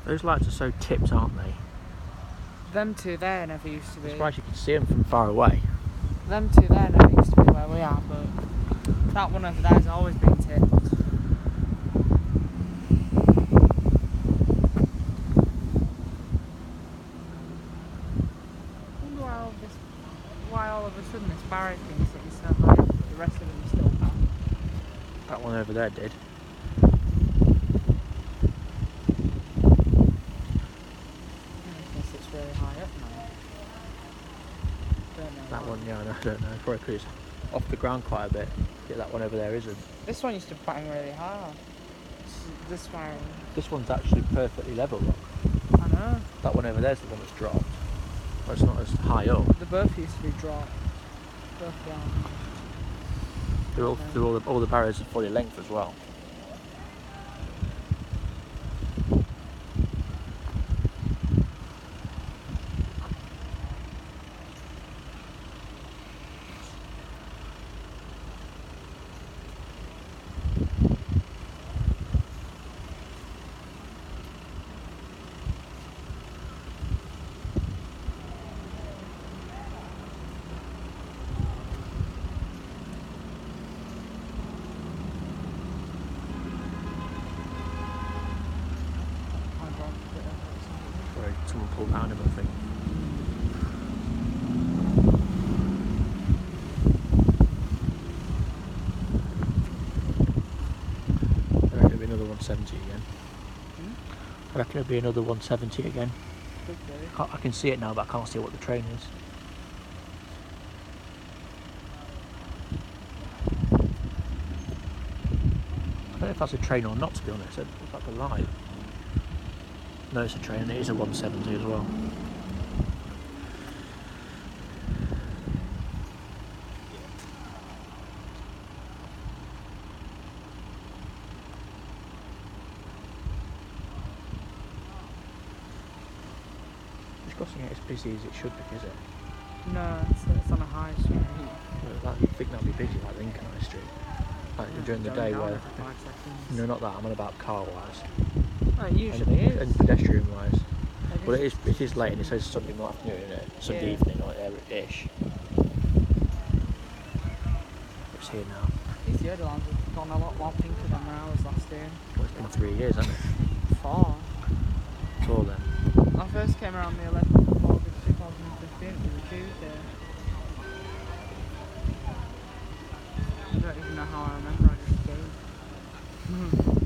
Those lights are so tipped, aren't they? Them two there never used to be. I'm surprised you can see them from far away. Them two there never used to be where we are, but that one over there has always been tipped. I wonder why all of a sudden this barracks being sitting so high, but the rest of them still can't. That one over there did. Unless it's really high up now. Don't know. That one, yeah, I don't know. Probably because it's off the ground quite a bit. Yeah, that one over there isn't. This one used to bang really hard. This one. This one's actually perfectly level, look. I know. That one over there's the one that's dropped. But it's not as high up. They both used to be dropped. Both down. All the barriers are fully length as well. Someone pulled down him, I think. I reckon it'll be another 170 again. I reckon it'll be another 170 again. I can see it now, but I can't see what the train is. I don't know if that's a train or not, to be honest. It looks like a light. No, it's a train, and it is a 170 as well. This crossing ain't as busy as it should be, is it? No, it's on a high street. I think that'll be busy like Lincoln High Street. Like during the day where... No, not that, I'm on about car-wise. Oh, it usually is. And pedestrian-wise. Well, it is late and it says Sunday afternoon, isn't it? Sunday evening, or ish. It's here now. These Yoda lines have gone a lot more pinker than when I was last year. Well, it's been 3 years, hasn't it? 4. It's all then. I first came around the 11th of August 2015, it was a Tuesday. I don't even know how I remember, I just came.